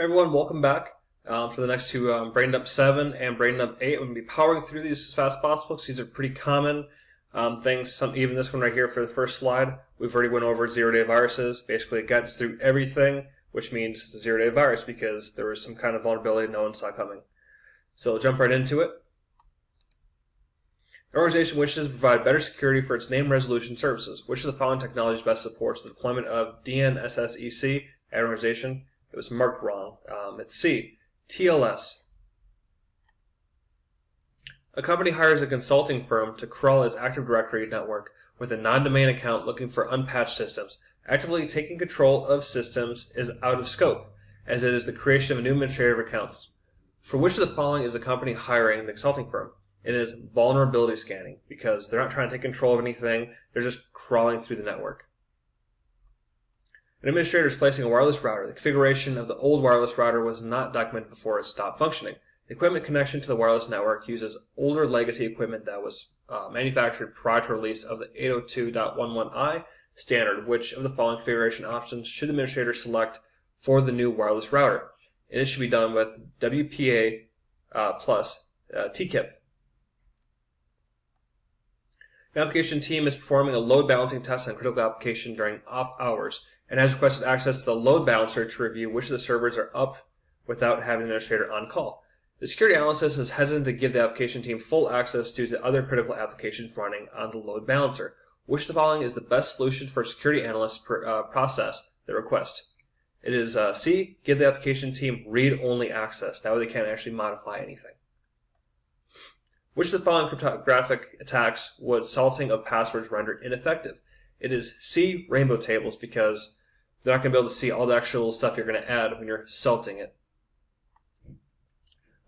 Hey everyone, welcome back for the next two BrainDump7 and BrainDump8. I'm going to be powering through these as fast as possible because these are pretty common things. Even this one right here for the first slide, we've already went over zero-day viruses. Basically, it gets through everything, which means it's a zero-day virus because there was some kind of vulnerability no one saw coming. So we'll jump right into it. The organization wishes to provide better security for its name resolution services. Which of the following technologies best supports the deployment of DNSSEC at an organization? It was marked wrong. It's C, TLS. A company hires a consulting firm to crawl its Active Directory network with a non-domain account looking for unpatched systems. Actively taking control of systems is out of scope, as it is the creation of new administrative accounts. For which of the following is the company hiring the consulting firm? It is vulnerability scanning, because they're not trying to take control of anything, they're just crawling through the network. An administrator is placing a wireless router. The configuration of the old wireless router was not documented before it stopped functioning. The equipment connection to the wireless network uses older legacy equipment that was manufactured prior to release of the 802.11i standard. Which of the following configuration options should the administrator select for the new wireless router? And it should be done with WPA plus TKIP. The application team is performing a load balancing test on a critical application during off hours and has requested access to the load balancer to review which of the servers are up without having the administrator on call. The security analyst is hesitant to give the application team full access due to other critical applications running on the load balancer. Which of the following is the best solution for a security analyst process the request? It is C, give the application team read-only access. That way they can't actually modify anything. Which of the following cryptographic attacks would salting of passwords render ineffective? It is C, rainbow tables, because they're not going to be able to see all the extra little stuff you're going to add when you're salting it.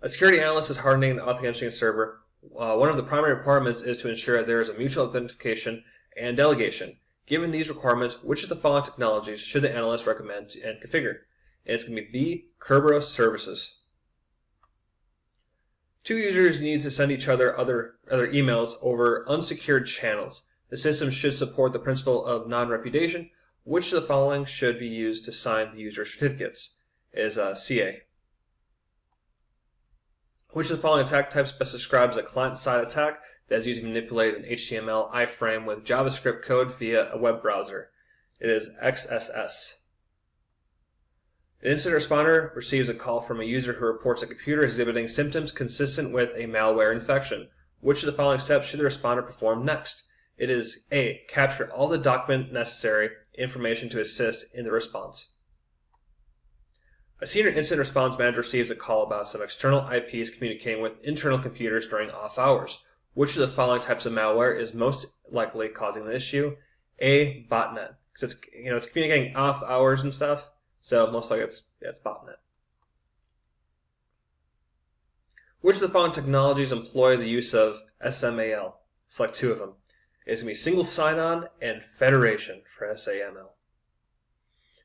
A security analyst is hardening the authentication server. One of the primary requirements is to ensure that there is a mutual authentication and delegation. Given these requirements, which of the following technologies should the analyst recommend and configure? And it's going to be B, Kerberos services. Two users need to send each other other emails over unsecured channels. The system should support the principle of non-repudiation. Which of the following should be used to sign the user certificates? Is CA. Which of the following attack types best describes a client-side attack that is used to manipulate an HTML iframe with JavaScript code via a web browser? It is XSS. An incident responder receives a call from a user who reports a computer exhibiting symptoms consistent with a malware infection. Which of the following steps should the responder perform next? It is A, capture all the document necessary information to assist in the response. A senior incident response manager receives a call about some external IPs communicating with internal computers during off hours. Which of the following types of malware is most likely causing the issue? A, botnet, because it's communicating off hours and stuff, so most likely it's botnet. Which of the following technologies employ the use of SMAL? Select two of them. It's going to be single sign-on and federation for SAML.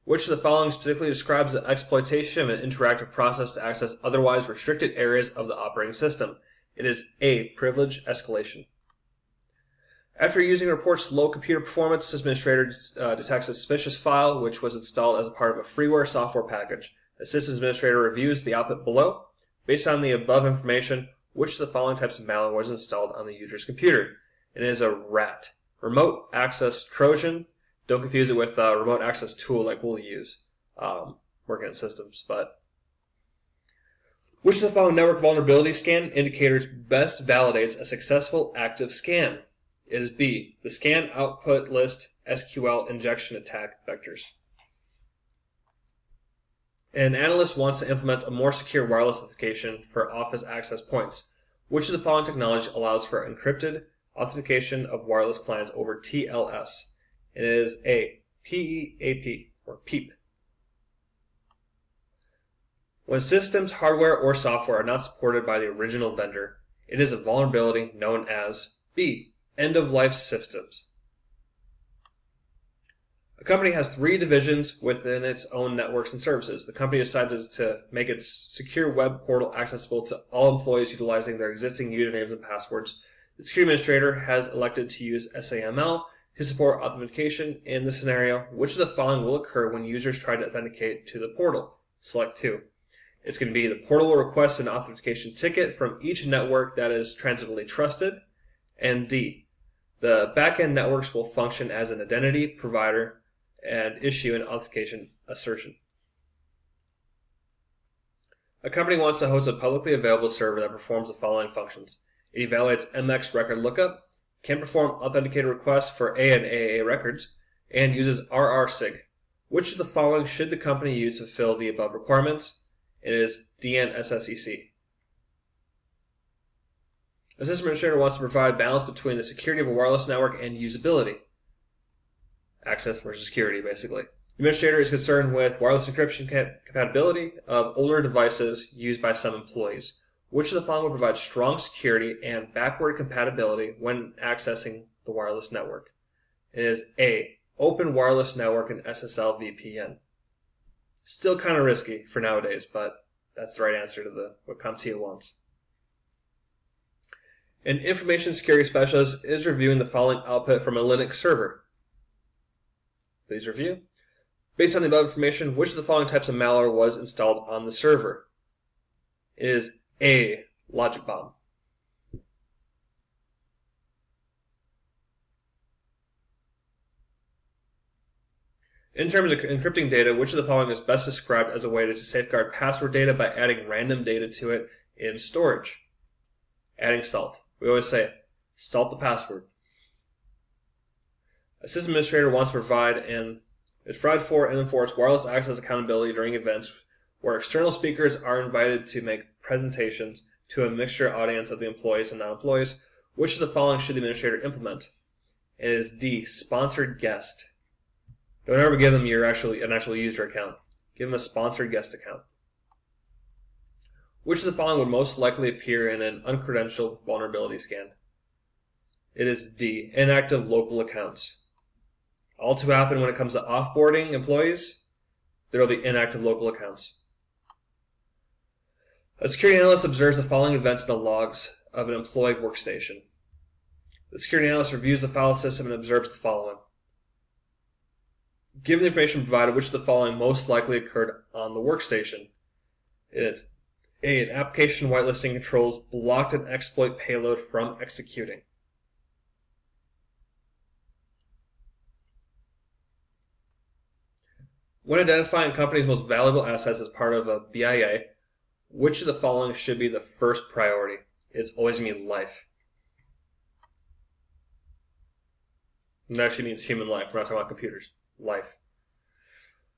Which of the following specifically describes the exploitation of an interactive process to access otherwise restricted areas of the operating system? It is A, privilege escalation. After using reports low computer performance, this administrator detects a suspicious file which was installed as a part of a freeware software package. The systems administrator reviews the output below. Based on the above information, which of the following types of malware was installed on the user's computer? It is a RAT, remote access Trojan. Don't confuse it with a remote access tool like we'll use working in systems. But which of the following network vulnerability scan indicators best validates a successful active scan? It is B, the scan output list SQL injection attack vectors. An analyst wants to implement a more secure wireless authentication for office access points. Which of the following technology allows for encrypted authentication of wireless clients over TLS? It is A, PEAP, or PEAP. When systems, hardware, or software are not supported by the original vendor, it is a vulnerability known as B, end-of-life systems. A company has three divisions within its own networks and services. The company decides to make its secure web portal accessible to all employees utilizing their existing usernames and passwords. The security administrator has elected to use SAML to support authentication. In this scenario, which of the following will occur when users try to authenticate to the portal? Select two. It's going to be the portal will request an authentication ticket from each network that is transitively trusted. And D, the backend networks will function as an identity provider and issue an authentication assertion. A company wants to host a publicly available server that performs the following functions. It evaluates MX record lookup, can perform authenticated requests for A and AAA records, and uses RRSig. Which of the following should the company use to fulfill the above requirements? It is DNSSEC. A system administrator wants to provide balance between the security of a wireless network and usability. Access versus security, basically. The administrator is concerned with wireless encryption compatibility of older devices used by some employees. Which of the following will provide strong security and backward compatibility when accessing the wireless network? It is A, Open Wireless Network and SSL VPN. Still kind of risky for nowadays, but that's the right answer to what CompTIA wants. An information security specialist is reviewing the following output from a Linux server. Please review. Based on the above information, which of the following types of malware was installed on the server? It is A, Logic Bomb. In terms of encrypting data, which of the following is best described as a way to safeguard password data by adding random data to it in storage? Adding salt. We always say, salt the password. A system administrator wants to provide for and enforce wireless access accountability during events where external speakers are invited to make presentations to a mixture audience of the employees and non-employees. Which of the following should the administrator implement? It is D, sponsored guest. Don't ever give them an actual user account. Give them a sponsored guest account. Which of the following would most likely appear in an uncredentialed vulnerability scan? It is D, inactive local accounts. All too happen when it comes to offboarding employees, there will be inactive local accounts. A security analyst observes the following events in the logs of an employee workstation. The security analyst reviews the file system and observes the following. Given the information provided, which of the following most likely occurred on the workstation? It's A, an application whitelisting controls blocked an exploit payload from executing. When identifying a company's most valuable assets as part of a BIA, which of the following should be the first priority? It's always going to be life. And that actually means human life. We're not talking about computers. Life.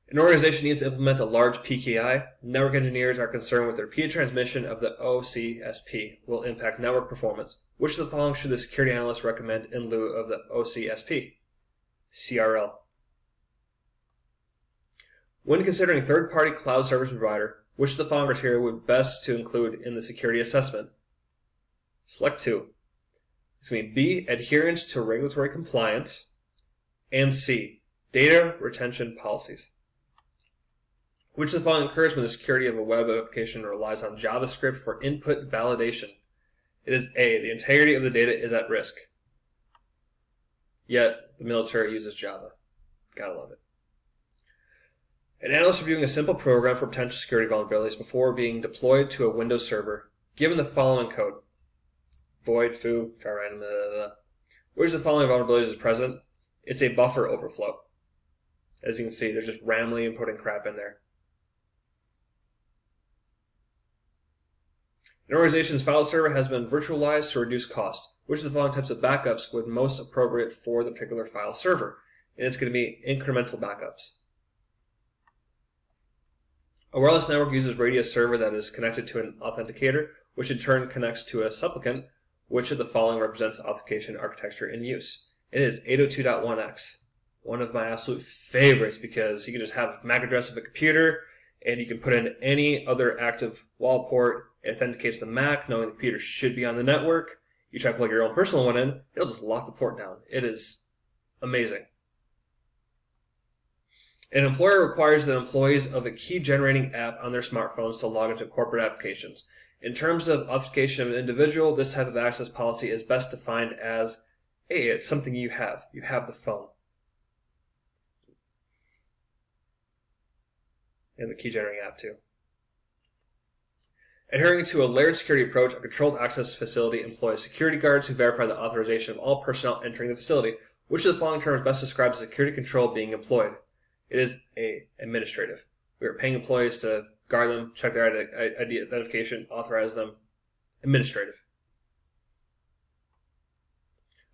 An organization needs to implement a large PKI. Network engineers are concerned with the repeated transmission of the OCSP will impact network performance. Which of the following should the security analyst recommend in lieu of the OCSP? CRL. When considering third-party cloud service provider, which of the following criteria would best to include in the security assessment? Select two. It's going to be B, adherence to regulatory compliance, and C, data retention policies. Which of the following occurs when the security of a web application relies on JavaScript for input validation? It is A, the integrity of the data is at risk. Yet, the military uses Java. Gotta love it. An analyst reviewing a simple program for potential security vulnerabilities before being deployed to a Windows server, given the following code. Void, foo, try random, blah, blah, blah. Which of the following vulnerabilities is present? It's a buffer overflow. As you can see, they're just randomly inputting crap in there. An organization's file server has been virtualized to reduce cost. Which of the following types of backups would most appropriate for the particular file server? And it's going to be incremental backups. A wireless network uses Radius server that is connected to an authenticator, which in turn connects to a supplicant. Which of the following represents authentication architecture in use? It is 802.1x. One of my absolute favorites because you can just have a MAC address of a computer and you can put in any other active wall port. It authenticates the MAC, knowing the computer should be on the network. You try to plug your own personal one in, it'll just lock the port down. It is amazing. An employer requires that employees of a key-generating app on their smartphones to log into corporate applications. In terms of authentication of an individual, this type of access policy is best defined as, hey, it's something you have. You have the phone. And the key-generating app, too. Adhering to a layered security approach, a controlled access facility employs security guards who verify the authorization of all personnel entering the facility. Which of the following terms best describes the security control being employed? It is A, administrative. We are paying employees to guard them, check their ID identification, authorize them. Administrative.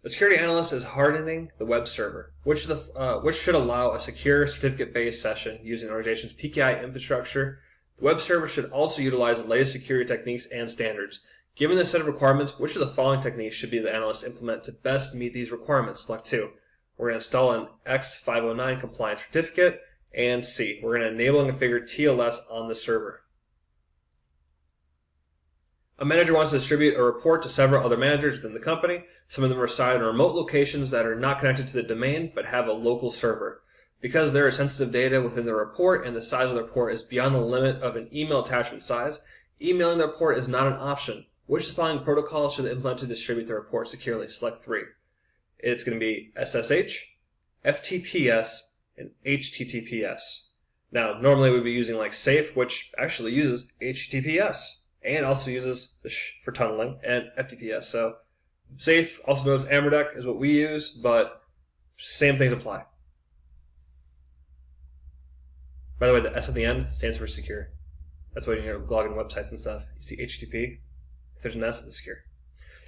The security analyst is hardening the web server, which should allow a secure certificate-based session using the organization's PKI infrastructure. The web server should also utilize the latest security techniques and standards. Given this set of requirements, which of the following techniques should be the analyst implement to best meet these requirements? Select 2. We're going to install an X509 compliance certificate. And C. We're going to enable and configure TLS on the server. A manager wants to distribute a report to several other managers within the company. Some of them reside in remote locations that are not connected to the domain but have a local server. Because there is sensitive data within the report and the size of the report is beyond the limit of an email attachment size, emailing the report is not an option. Which of the following protocols should implement to distribute the report securely? Select 3. It's going to be SSH, FTPS, and HTTPS. Now, normally we'd be using like SAFE, which actually uses HTTPS and also uses the for tunneling, and FTPS. So SAFE, also known as Amberdeck, is what we use, but same things apply. By the way, the S at the end stands for secure. That's why you log in websites and stuff. You see HTTP, if there's an S, it's secure.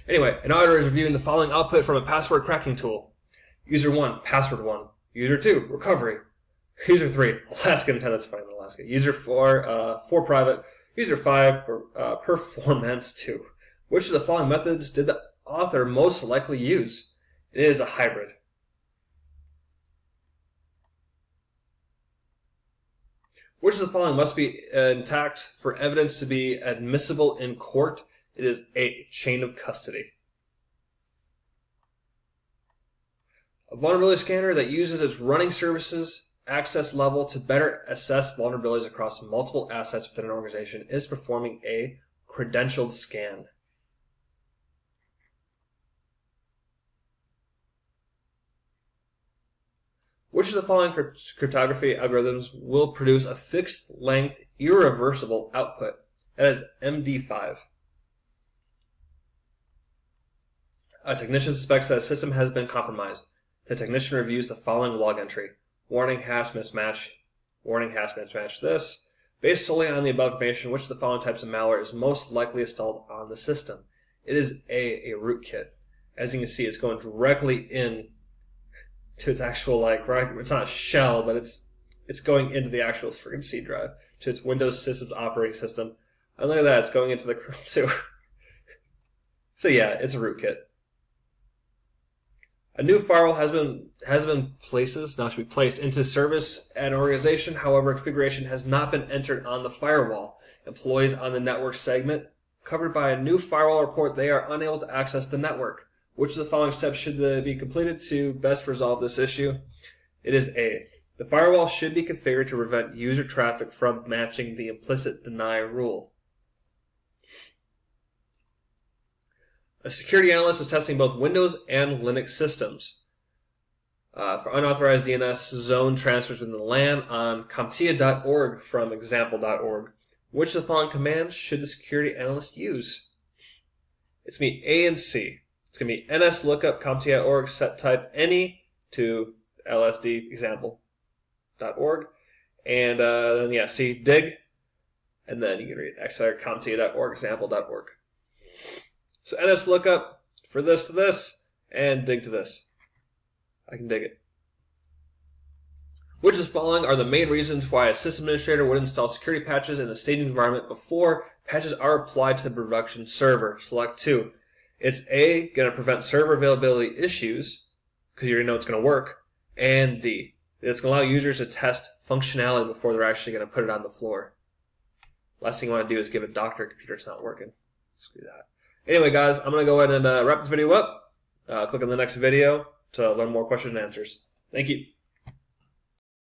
Anyway, an auditor is reviewing the following output from a password cracking tool. User 1, password 1. User 2, recovery. User 3, Alaska intent, that's fine in Alaska. User 4, for private. User 5, performance 2. Which of the following methods did the author most likely use? It is a hybrid. Which of the following must be intact for evidence to be admissible in court? It is A, chain of custody. A vulnerability scanner that uses its running services access level to better assess vulnerabilities across multiple assets within an organization is performing a credentialed scan. Which of the following cryptography algorithms will produce a fixed length irreversible output? That is MD5. A technician suspects that a system has been compromised. The technician reviews the following log entry. Warning hash mismatch. Warning hash mismatch this. Based solely on the above information, which of the following types of malware is most likely installed on the system? It is A, rootkit. As you can see, it's going directly in to its actual, it's not a shell, but it's going into the actual freaking C drive, to its Windows systems operating system. And look at that, it's going into the kernel too. So yeah, it's a rootkit. A new firewall has been placed into service at an organization. However, configuration has not been entered on the firewall. Employees on the network segment covered by a new firewall report they are unable to access the network. Which of the following steps should be completed to best resolve this issue? It is A. The firewall should be configured to prevent user traffic from matching the implicit deny rule. A security analyst is testing both Windows and Linux systems for unauthorized DNS zone transfers within the LAN on CompTIA.org from example.org. Which of the following commands should the security analyst use? It's going to be A and C. It's going to be nslookup CompTIA.org set type any to lsd example.org, and then yeah, C dig, and then you can read xfire CompTIA.org example.org. So nslookup for this to this, and dig to this. I can dig it. Which of the following are the main reasons why a system administrator would install security patches in a staging environment before patches are applied to the production server? Select 2. It's A, going to prevent server availability issues, because you already know it's going to work, and D, it's going to allow users to test functionality before they're actually going to put it on the floor. Last thing you want to do is give a doctor a computer that's not working. Screw that. Anyway, guys, I'm going to go ahead and wrap this video up. Click on the next video to learn more questions and answers. Thank you.